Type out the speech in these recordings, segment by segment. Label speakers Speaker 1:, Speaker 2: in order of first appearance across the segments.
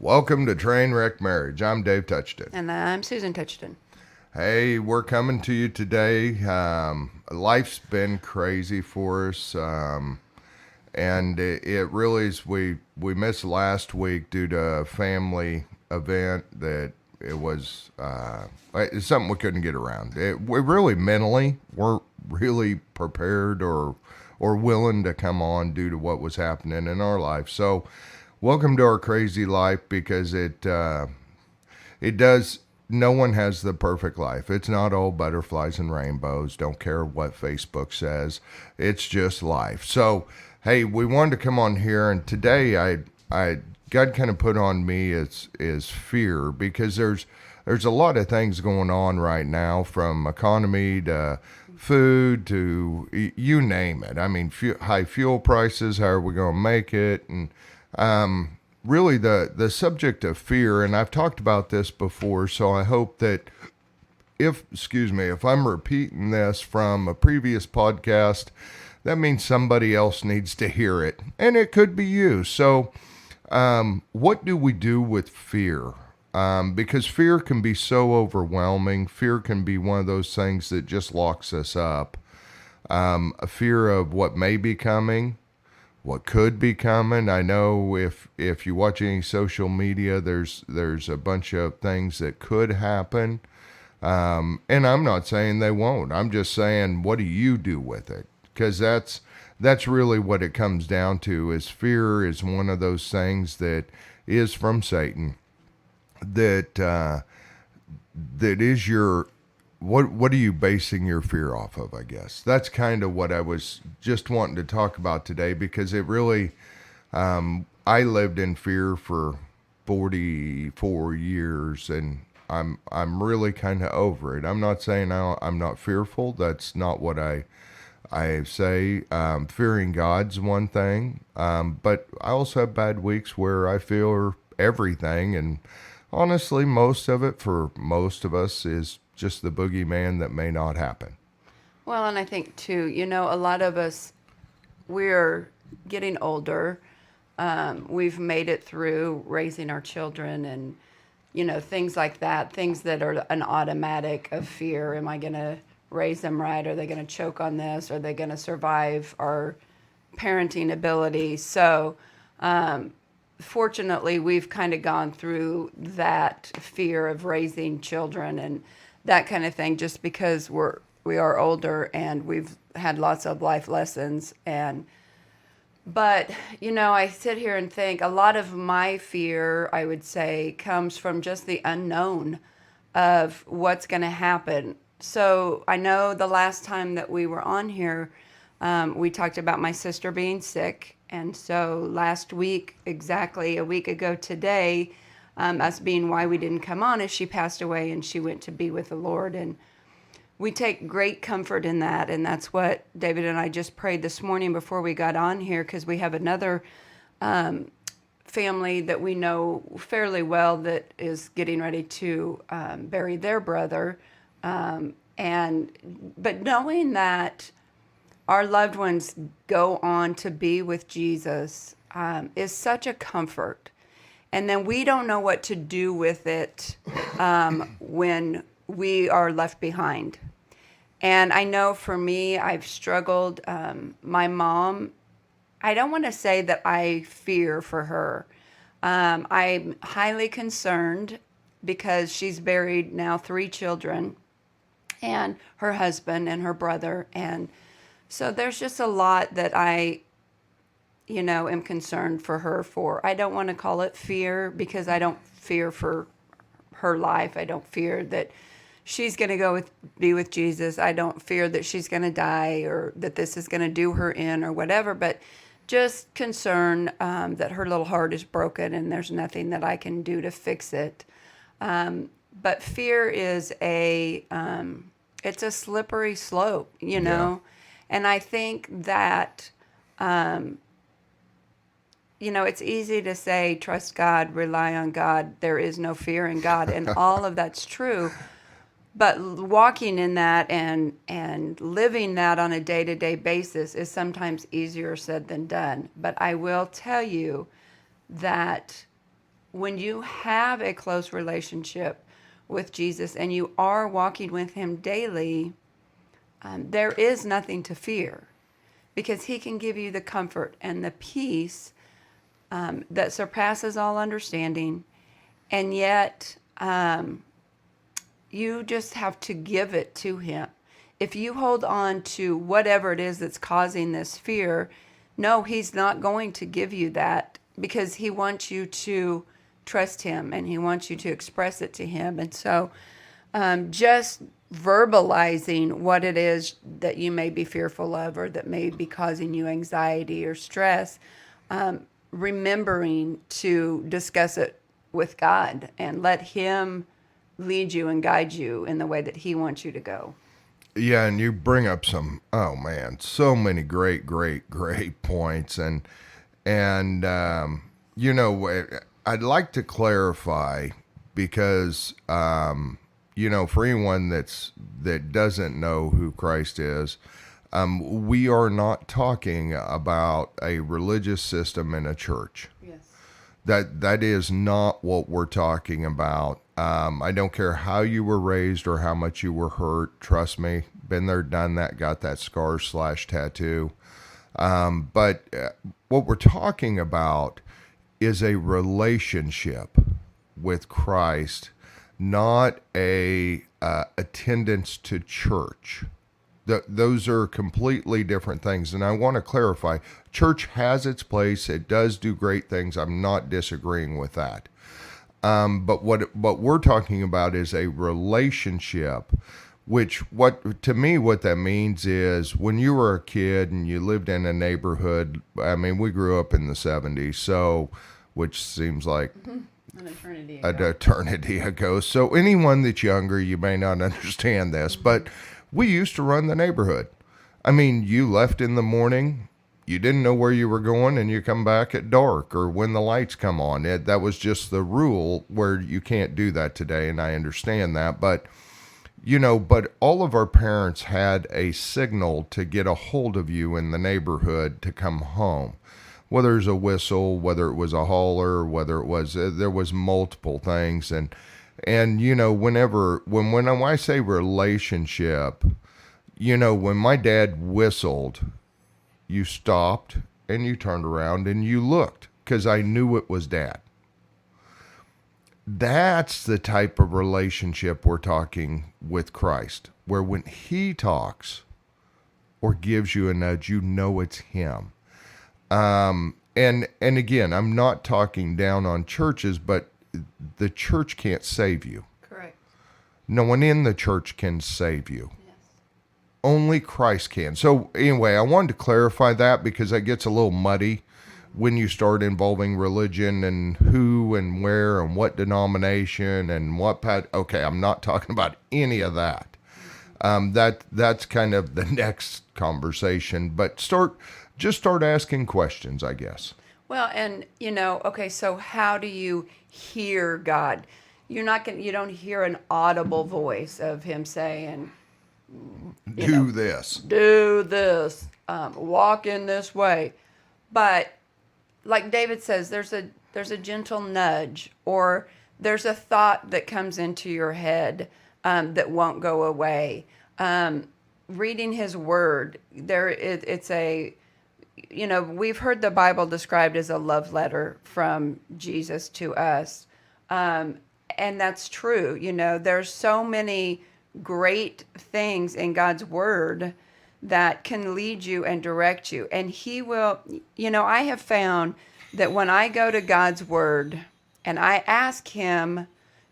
Speaker 1: Welcome to Trainwreck Marriage. I'm Dave Touchton.
Speaker 2: And I'm Susan Touchton.
Speaker 1: Hey, we're coming to you today. Life's been crazy for us, and it really is. We missed last week due to a family event that it was it's something we couldn't get around. We really mentally weren't really prepared or willing to come on due to what was happening in our life. So, welcome to our crazy life because it does. No one has the perfect life. It's not all butterflies and rainbows. Don't care what Facebook says. It's just life. So, hey, we wanted to come on here, and today I God kind of put on me is fear because there's a lot of things going on right now, from economy to food to you name it. I mean, high fuel prices. How are we going to make it? And really the subject of fear, and I've talked about this before, so I hope that if I'm repeating this from a previous podcast, that means somebody else needs to hear it, and it could be you. So, what do we do with fear? Because fear can be so overwhelming. Fear can be one of those things that just locks us up. A fear of what may be coming, what could be coming. I know if you watch any social media, there's a bunch of things that could happen, and I'm not saying they won't. I'm just saying, what do you do with it? Because that's really what it comes down to. Is fear is one of those things that is from Satan. That is your what are you basing your fear off of? I guess that's kind of what I was just wanting to talk about today, because it really I lived in fear for 44 years, and I'm really kind of over it. I'm not saying I'm not fearful. That's not what I say. Fearing God's one thing, but I also have bad weeks where I fear everything, and honestly, most of it for most of us is just the boogeyman that may not happen.
Speaker 2: Well, and I think too, a lot of us, we're getting older. We've made it through raising our children and, things like that, things that are an automatic of fear. Am I going to raise them right? Are they going to choke on this? Are they going to survive our parenting ability? So, fortunately, we've kind of gone through that fear of raising children and that kind of thing, just because we are older and we've had lots of life lessons. But I sit here and think a lot of my fear, I would say, comes from just the unknown of what's going to happen. So I know the last time that we were on here, we talked about my sister being sick. And so last week, exactly a week ago today, us being why we didn't come on, is she passed away and she went to be with the Lord. And we take great comfort in that. And that's what David and I just prayed this morning before we got on here, because we have another family that we know fairly well that is getting ready to bury their brother. But knowing that our loved ones go on to be with Jesus is such a comfort. And then we don't know what to do with it when we are left behind. And I know for me, I've struggled. My mom, I don't want to say that I fear for her. I'm highly concerned because she's buried now 3 children and her husband and her brother. And so there's just a lot that I am concerned for her for. I don't want to call it fear, because I don't fear for her life. I don't fear that she's going to be with Jesus. I don't fear that she's going to die or that this is going to do her in or whatever, but just concern that her little heart is broken and there's nothing that I can do to fix it. But fear is it's a slippery slope,
Speaker 1: Yeah.
Speaker 2: and I think that, it's easy to say, trust God, rely on God, there is no fear in God, and all of that's true. But walking in that and living that on a day-to-day basis is sometimes easier said than done. But I will tell you that when you have a close relationship with Jesus and you are walking with him daily, there is nothing to fear because he can give you the comfort and the peace that surpasses all understanding. And yet, you just have to give it to him. If you hold on to whatever it is that's causing this fear, no, he's not going to give you that because he wants you to trust him and he wants you to express it to him. And so just verbalizing what it is that you may be fearful of or that may be causing you anxiety or stress, remembering to discuss it with God and let him lead you and guide you in the way that he wants you to go.
Speaker 1: Yeah, and you bring up some, oh man, so many great, great, great points, and I'd like to clarify because for anyone that doesn't know who Christ is, we are not talking about a religious system in a church.
Speaker 2: Yes.
Speaker 1: That is not what we're talking about. I don't care how you were raised or how much you were hurt. Trust me, been there, done that, got that scar/tattoo. But what we're talking about is a relationship with Christ, not a attendance to church. Those are completely different things. And I want to clarify, church has its place. It does do great things. I'm not disagreeing with that. But what we're talking about is a relationship, which what that means is when you were a kid and you lived in a neighborhood. I mean, we grew up in the 70s, so which seems like
Speaker 2: An eternity
Speaker 1: an eternity ago. So anyone that's younger, you may not understand this, but we used to run the neighborhood. I mean, you left in the morning. You didn't know where you were going, and you come back at dark or when the lights come on. That was just the rule, where you can't do that today, and I understand that. But all of our parents had a signal to get a hold of you in the neighborhood to come home. Whether it was a whistle, whether it was a holler, whether it was there was multiple things, and when I say relationship, when my dad whistled, you stopped and you turned around and you looked because I knew it was Dad. That's the type of relationship we're talking with Christ, where when he talks or gives you a nudge, you know it's him. And again, I'm not talking down on churches, but the church can't save you.
Speaker 2: Correct.
Speaker 1: No one in the church can save you.
Speaker 2: Yes.
Speaker 1: Only Christ can. So anyway, I wanted to clarify that because that gets a little muddy when you start involving religion and who and where and what denomination and what okay, I'm not talking about any of that. That's kind of the next conversation, but start asking questions, I guess.
Speaker 2: Well, and okay, so how do you hear God? You don't hear an audible voice of him saying,
Speaker 1: Do this.
Speaker 2: do this, walk in this way. But like David says, there's a gentle nudge, or there's a thought that comes into your head that won't go away. Reading his word, we've heard the Bible described as a love letter from Jesus to us. And that's true. There's so many great things in God's word that can lead you and direct you. And he will, I have found that when I go to God's word and I ask him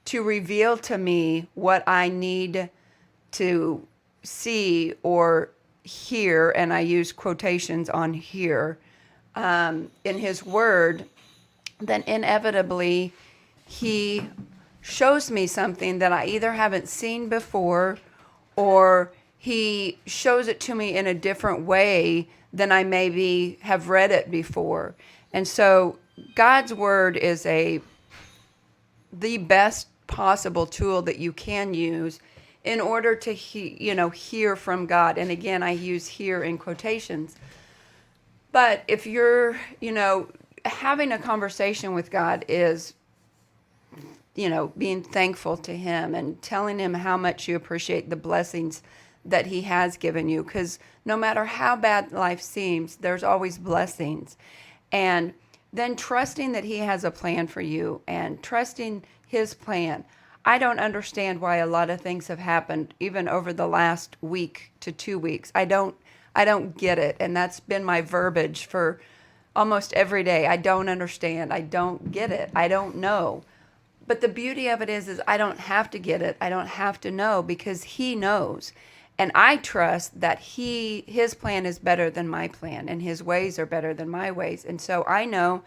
Speaker 2: to reveal to me what I need to see or hear, and I use quotations on hear, in his word, then inevitably he shows me something that I either haven't seen before, or he shows it to me in a different way than I maybe have read it before. And so God's word is the best possible tool that you can use in order to hear from God. And again, I use hear in quotations. But if you're, having a conversation with God is being thankful to him and telling him how much you appreciate the blessings that he has given you. Because no matter how bad life seems, there's always blessings. And then trusting that he has a plan for you and trusting his plan. I don't understand why a lot of things have happened even over the last week to 2 weeks. I don't get it. And that's been my verbiage for almost every day. I don't understand. I don't get it. I don't know. But the beauty of it is I don't have to get it. I don't have to know because he knows. And I trust that his plan is better than my plan and his ways are better than my ways. And so I know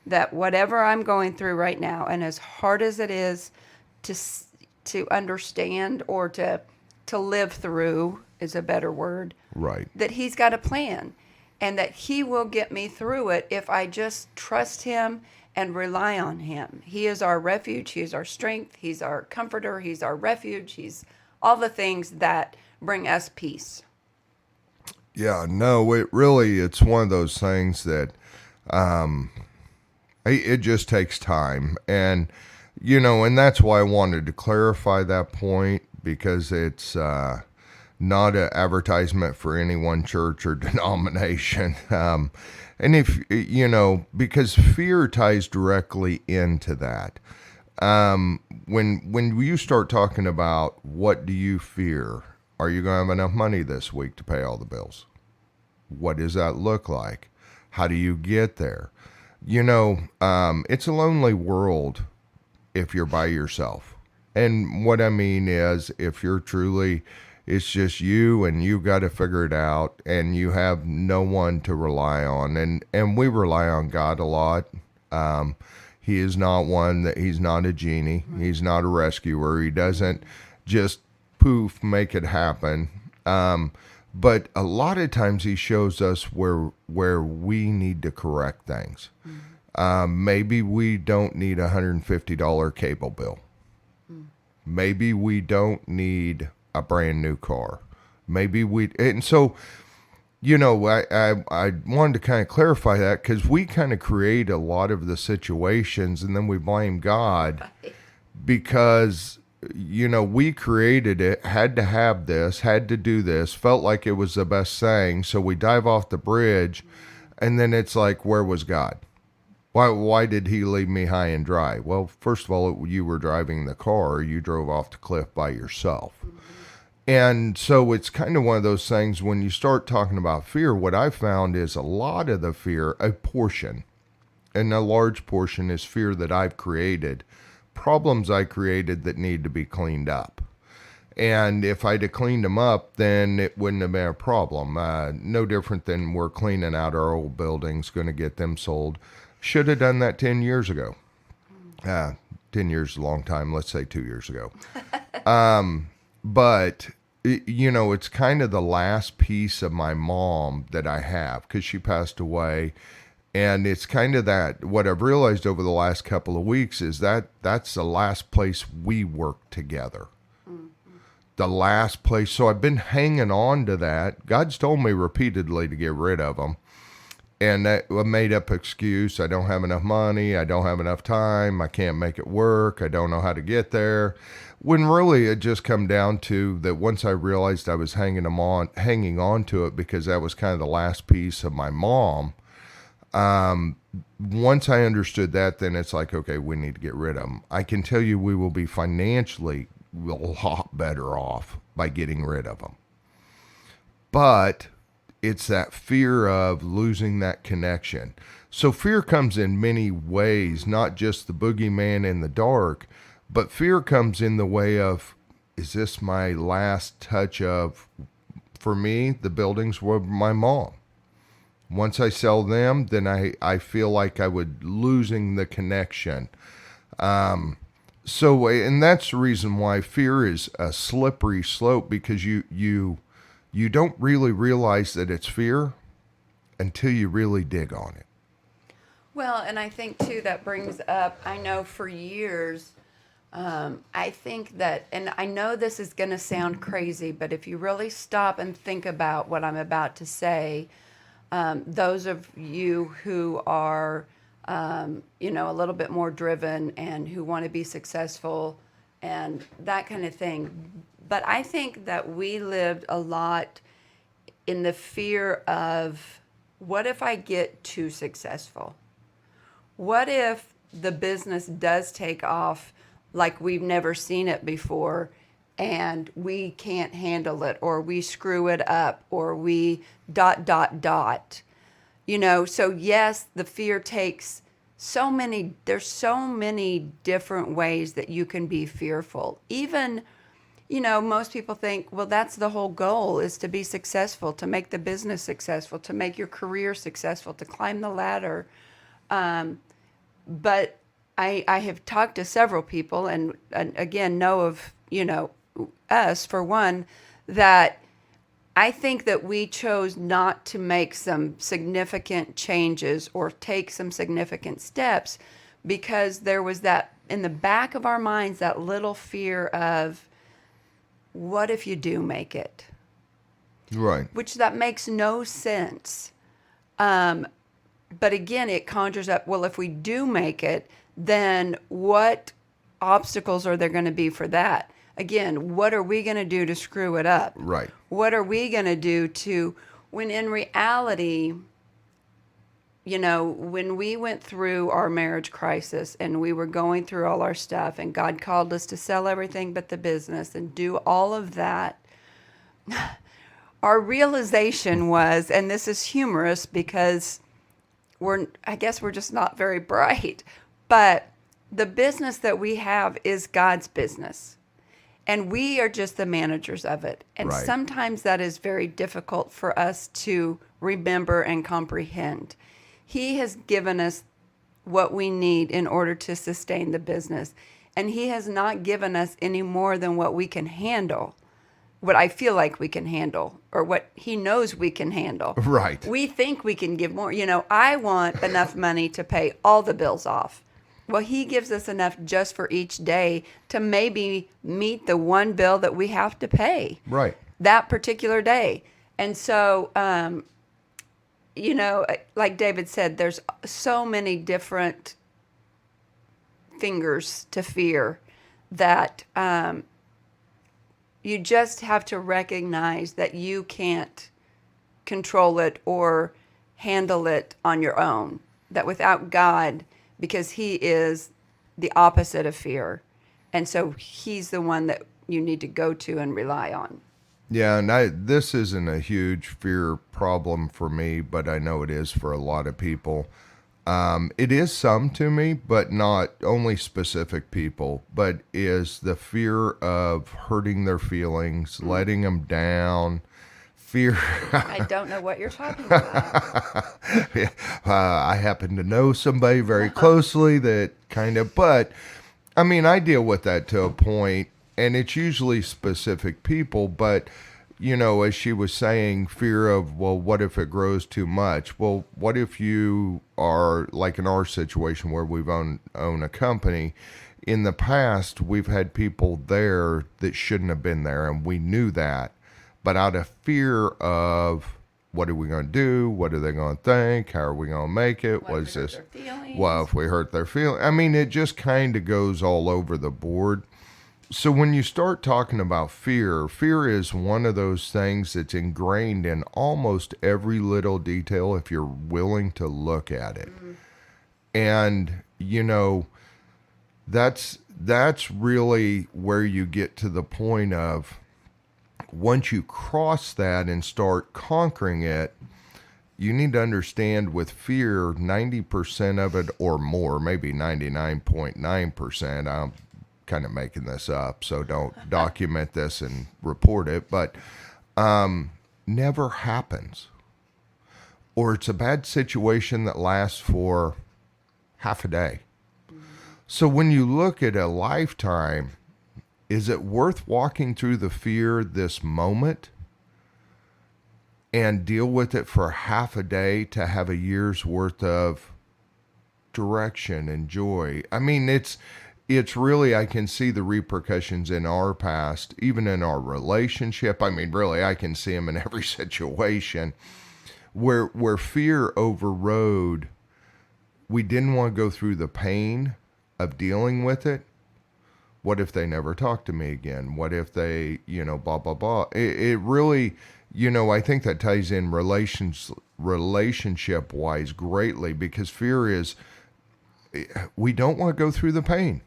Speaker 2: that whatever I'm going through right now, and as hard as it is to understand or to live through is a better word,
Speaker 1: Right.
Speaker 2: that he's got a plan and that he will get me through it if I just trust him and rely on him. He is our refuge. He is our strength. He's our comforter. He's our refuge. He's all the things that bring us peace.
Speaker 1: Yeah, no, it's one of those things that it just takes time. And, and that's why I wanted to clarify that point because it's not an advertisement for any one church or denomination. And because fear ties directly into that. When you start talking about what do you fear, are you going to have enough money this week to pay all the bills? What does that look like? How do you get there? It's a lonely world if you're by yourself. And what I mean is if you're truly, it's just you and you got to figure it out and you have no one to rely on. And we rely on God a lot. He is not he's not a genie. He's not a rescuer. He doesn't just poof, make it happen. But a lot of times he shows us where we need to correct things. Maybe we don't need a $150 cable bill. Maybe we don't need a brand new car. And so, I wanted to kind of clarify that because we kind of create a lot of the situations and then we blame God because, we created it, had to have this, had to do this, felt like it was the best thing. So we dive off the bridge and then it's like, where was God? Why did he leave me high and dry? Well, first of all, you were driving the car. You drove off the cliff by yourself. And so it's kind of one of those things when you start talking about fear, what I found is a lot of the fear, a portion, and a large portion is fear that I've created, problems I created that need to be cleaned up. And if I'd have cleaned them up, then it wouldn't have been a problem. No different than we're cleaning out our old buildings, going to get them sold. Should have done that 10 years ago. 10 years is a long time. Let's say 2 years ago. But, it's kind of the last piece of my mom that I have because she passed away. And it's kind of that, what I've realized over the last couple of weeks is that's the last place we work together. The last place. So I've been hanging on to that. God's told me repeatedly to get rid of them. And that a made up excuse. I don't have enough money. I don't have enough time. I can't make it work. I don't know how to get there. When really it just come down to that once I realized I was hanging on to it because that was kind of the last piece of my mom. Once I understood that, then it's like, okay, we need to get rid of them. I can tell you we will be financially a lot better off by getting rid of them. But it's that fear of losing that connection. So fear comes in many ways, not just the boogeyman in the dark, but fear comes in the way of, is this my last touch of, for me, the buildings were my mom. Once I sell them, then I feel like I would losing the connection. So, and that's the reason why fear is a slippery slope because you don't really realize that it's fear until you really dig on it.
Speaker 2: Well, and I think too that brings up, I know for years, I think that, and I know this is going to sound crazy, but if you really stop and think about what I'm about to say, those of you who are a little bit more driven and who want to be successful and that kind of thing. But I think that we lived a lot in the fear of, what if I get too successful? What if the business does take off like we've never seen it before and we can't handle it, or we screw it up, or we ... So yes, the fear takes there's so many different ways that you can be fearful. Even, most people think, well, that's the whole goal, is to be successful, to make the business successful, to make your career successful, to climb the ladder. But I have talked to several people and again, know of, us for one, that I think that we chose not to make some significant changes or take some significant steps because there was that in the back of our minds, that little fear of, what if you do make it?
Speaker 1: Right.
Speaker 2: Which that makes no sense. But again, it conjures up, well, if we do make it, then what obstacles are there going to be for that? Again, what are we going to do to screw it up?
Speaker 1: Right.
Speaker 2: What are we going to do when in reality, when we went through our marriage crisis and we were going through all our stuff and God called us to sell everything but the business and do all of that, our realization was, and this is humorous because I guess we're just not very bright, but the business that we have is God's business. And we are just the managers of it. And
Speaker 1: Right.
Speaker 2: sometimes that is very difficult for us to remember and comprehend. He has given us what we need in order to sustain the business. And he has not given us any more than what we can handle, what I feel like we can handle, or what he knows we can handle.
Speaker 1: Right.
Speaker 2: We think we can give more. I want enough money to pay all the bills off. Well, he gives us enough just for each day to maybe meet the one bill that we have to pay
Speaker 1: Right.
Speaker 2: that particular day. And so, like David said, there's so many different fingers to fear that you just have to recognize that you can't control it or handle it on your own. That without God, because he is the opposite of fear. And so he's the one that you need to go to and rely on.
Speaker 1: Yeah, and this isn't a huge fear problem for me, but I know it is for a lot of people. It is some to me, but not only specific people, but is the fear of hurting their feelings, letting them down, fear.
Speaker 2: I don't know what you're talking about.
Speaker 1: I happen to know somebody very closely that kind of, but I mean, I deal with that to a point, and it's usually specific people, but as she was saying, fear of, well, what if it grows too much? Well, what if you are like in our situation where we've own a company? In the past, we've had people there that shouldn't have been there, and we knew that. But out of fear of, what are we going to do? What are they going to think? How are we going to make it?
Speaker 2: What if we hurt their feelings?
Speaker 1: Well, if we hurt their feelings? I mean, it just kind of goes all over the board. So when you start talking about fear is one of those things that's ingrained in almost every little detail if you're willing to look at it. Mm-hmm. And, that's really where you get to the point of, once you cross that and start conquering it, you need to understand with fear, 90% of it or more, maybe 99.9%, I'm kind of making this up, so don't document this and report it, but never happens. Or it's a bad situation that lasts for half a day. So when you look at a lifetime, is it worth walking through the fear this moment and deal with it for half a day to have a year's worth of direction and joy? I mean, it's really, I can see the repercussions in our past, even in our relationship. I mean, really, I can see them in every situation where fear overrode we didn't want to go through the pain of dealing with it. What if they never talk to me again? What if they, blah, blah, blah. It really, I think that ties in relationship wise greatly, because fear is, we don't want to go through the pain.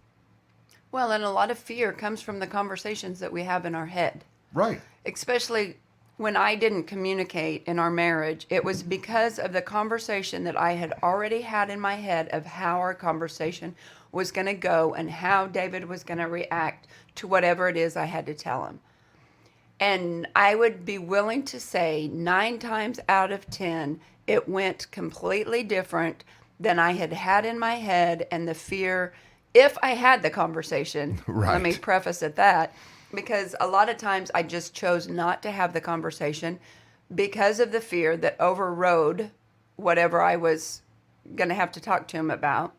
Speaker 2: Well, and a lot of fear comes from the conversations that we have in our head.
Speaker 1: Right.
Speaker 2: Especially when I didn't communicate in our marriage, it was because of the conversation that I had already had in my head of how our conversation was going to go and how David was going to react to whatever it is I had to tell him. And I would be willing to say 9 times out of 10, it went completely different than I had had in my head. And the fear, if I had the conversation,
Speaker 1: Right.
Speaker 2: let me preface at that, because a lot of times I just chose not to have the conversation because of the fear that overrode whatever I was going to have to talk to him about.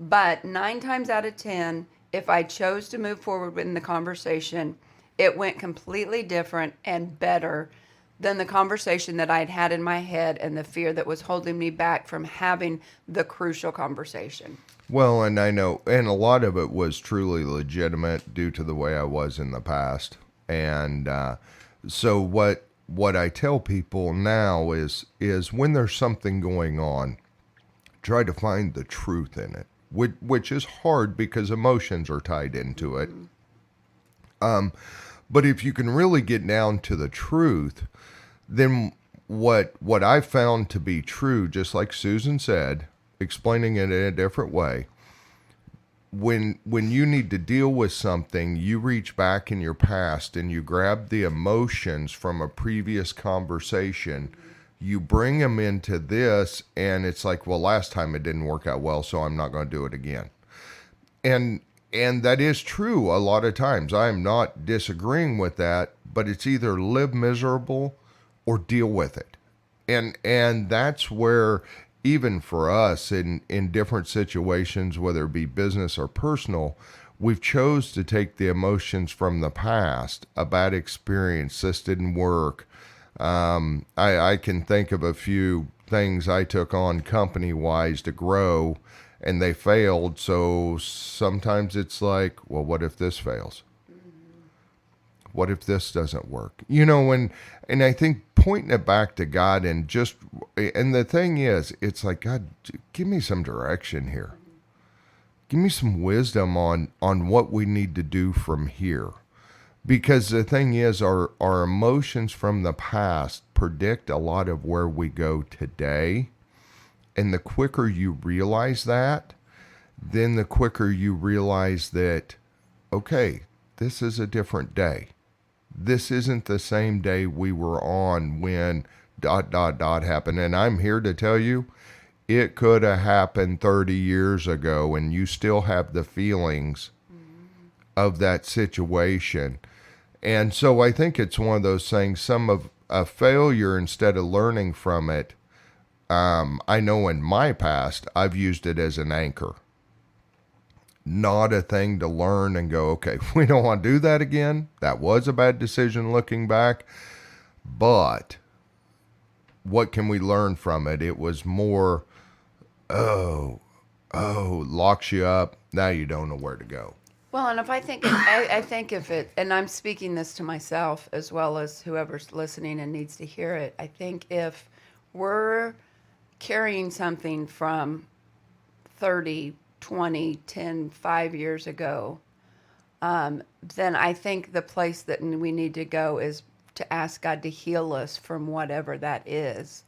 Speaker 2: But 9 times out of 10, if I chose to move forward in the conversation, it went completely different and better than the conversation that I'd had in my head and the fear that was holding me back from having the crucial conversation.
Speaker 1: Well, and I know, and a lot of it was truly legitimate due to the way I was in the past. And so what I tell people now is when there's something going on, try to find the truth in it, which is hard because emotions are tied into it. But if you can really get down to the truth, then what I found to be true, just like Susan said, explaining it in a different way, when you need to deal with something, you reach back in your past and you grab the emotions from a previous conversation, you bring them into this, and it's like, well, last time it didn't work out well, so I'm not going to do it again. And that is true a lot of times. I'm not disagreeing with that, but it's either live miserable or deal with it. And that's where, even for us in different situations, whether it be business or personal, we've chose to take the emotions from the past, a bad experience, this didn't work. I can think of a few things I took on company-wise to grow, and they failed. So sometimes it's like, well, what if this fails? What if this doesn't work? And I think pointing it back to God, and the thing is, it's like, God, give me some direction here. Give me some wisdom on what we need to do from here. Because the thing is, our emotions from the past predict a lot of where we go today. And the quicker you realize that, then the quicker you realize that, okay, this is a different day. This isn't the same day we were on when ... happened. And I'm here to tell you, it could have happened 30 years ago and you still have the feelings of that situation. And so I think it's one of those things, some of a failure, instead of learning from it, I know in my past, I've used it as an anchor. Not a thing to learn and go, okay, we don't want to do that again. That was a bad decision looking back. But what can we learn from it? It was more, locks you up. Now you don't know where to go.
Speaker 2: Well, and if I think if it, and I'm speaking this to myself as well as whoever's listening and needs to hear it, I think if we're carrying something from 30, 20, 10, 5 years ago, then I think the place that we need to go is to ask God to heal us from whatever that is.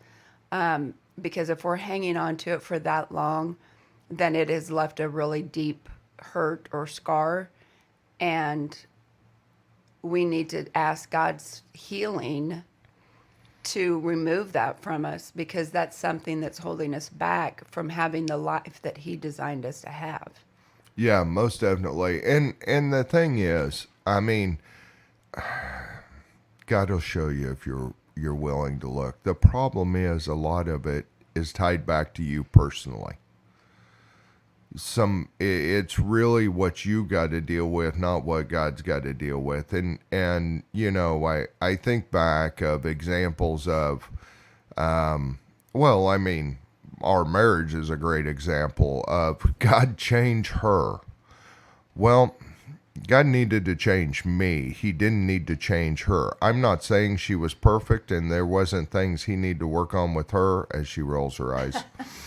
Speaker 2: Because if we're hanging on to it for that long, then it has left a really deep hurt or scar. And we need to ask God's healing to remove that from us, because that's something that's holding us back from having the life that He designed us to have.
Speaker 1: Yeah, most definitely. And the thing is, I mean, God will show you if you're willing to look. The problem is, a lot of it is tied back to you personally. It's really what you got to deal with, not what God's got to deal with. And I think back of examples of, our marriage is a great example of God change her. Well, God needed to change me. He didn't need to change her. I'm not saying she was perfect and there wasn't things he needed to work on with her as she rolls her eyes.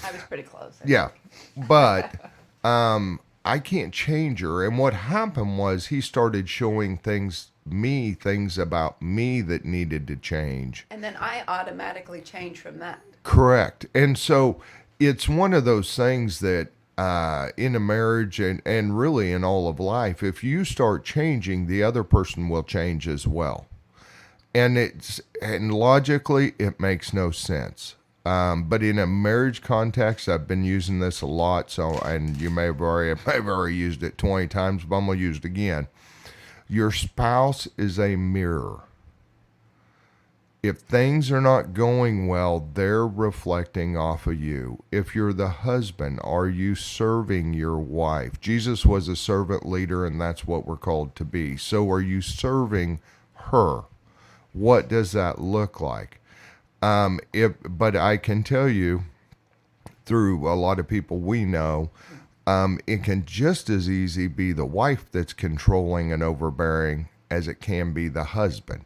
Speaker 2: I was pretty close.
Speaker 1: Yeah. But I can't change her. And what happened was he started showing things about me that needed to change.
Speaker 2: And then I automatically change from that.
Speaker 1: Correct. And so it's one of those things that in a marriage and really in all of life, if you start changing, the other person will change as well. And logically, it makes no sense. But in a marriage context, I've been using this a lot. So, and you may have already used it 20 times, but I'm going to use it again. Your spouse is a mirror. If things are not going well, they're reflecting off of you. If you're the husband, are you serving your wife? Jesus was a servant leader, and that's what we're called to be. So are you serving her? What does that look like? But I can tell you, through a lot of people we know, it can just as easy be the wife that's controlling and overbearing as it can be the husband.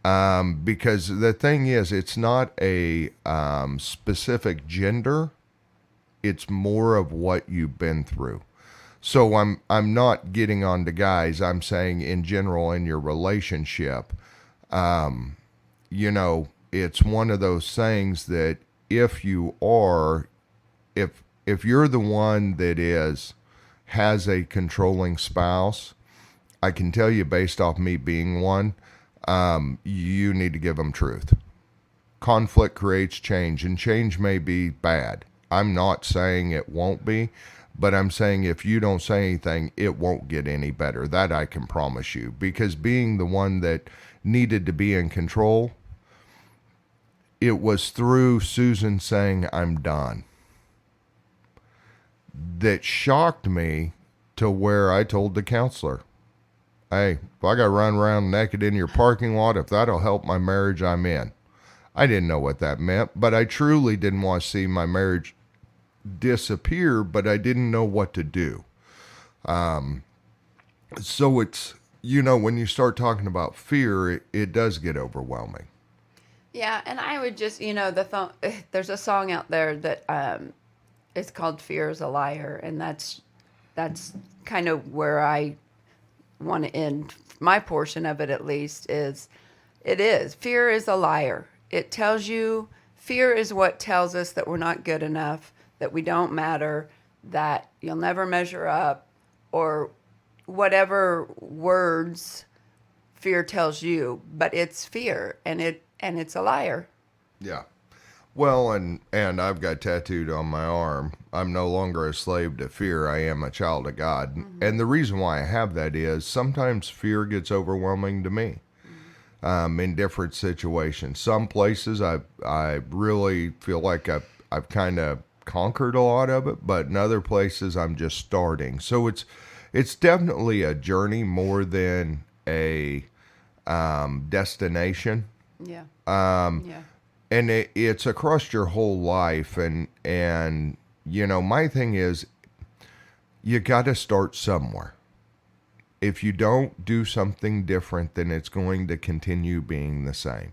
Speaker 1: Because the thing is, it's not a specific gender. It's more of what you've been through. So I'm not getting on to guys. I'm saying in general in your relationship, it's one of those things that if you're the one that has a controlling spouse, I can tell you based off me being one, you need to give them truth. Conflict creates change, and change may be bad. I'm not saying it won't be, but I'm saying if you don't say anything, it won't get any better. That I can promise you, because being the one that needed to be in control, it was through Susan saying, "I'm done," that shocked me to where I told the counselor, "Hey, if I got to run around naked in your parking lot, if that'll help my marriage, I'm in." I didn't know what that meant, but I truly didn't want to see my marriage disappear, but I didn't know what to do. So it's, when you start talking about fear, it does get overwhelming.
Speaker 2: Yeah, and I would just, there's a song out there that it's called "Fear is a Liar," and that's kind of where I want to end my portion of it. At least is fear is a liar. It tells you, fear is what tells us that we're not good enough, that we don't matter, that you'll never measure up, or whatever words fear tells you. But it's fear, and it's a liar.
Speaker 1: Yeah. Well, and I've got tattooed on my arm, "I'm no longer a slave to fear. I am a child of God." Mm-hmm. And the reason why I have that is sometimes fear gets overwhelming to me. In different situations. Some places I really feel like I've kind of conquered a lot of it, but in other places I'm just starting. So it's definitely a journey more than a destination.
Speaker 2: Yeah.
Speaker 1: Yeah. And it's across your whole life, and my thing is, you got to start somewhere. If you don't do something different, then it's going to continue being the same.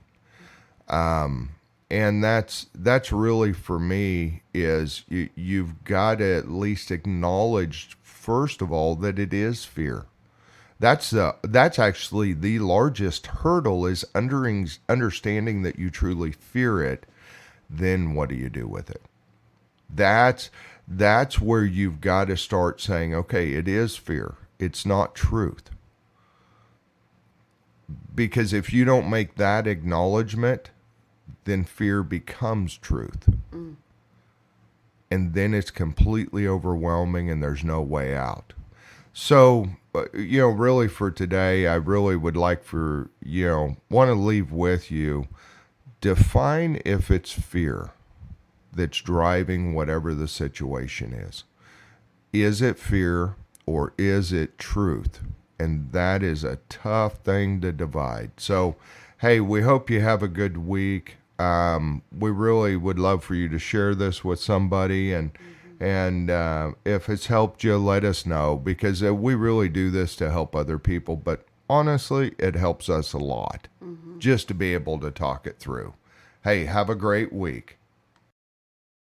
Speaker 1: And that's really, for me, is you've got to at least acknowledge, first of all, that it is fear. That's actually the largest hurdle, is understanding that you truly fear it. Then what do you do with it? That's where you've got to start saying, okay, it is fear. It's not truth. Because if you don't make that acknowledgement, then fear becomes truth. Mm. And then it's completely overwhelming and there's no way out. So, really for today, I really would like want to leave with you, define if it's fear that's driving whatever the situation is. Is it fear? Or is it truth? And that is a tough thing to divide. So, hey, we hope you have a good week. we really would love for you to share this with somebody, and if it's helped you, let us know, because we really do this to help other people. But honestly, it helps us a lot just to be able to talk it through. Hey, have a great week.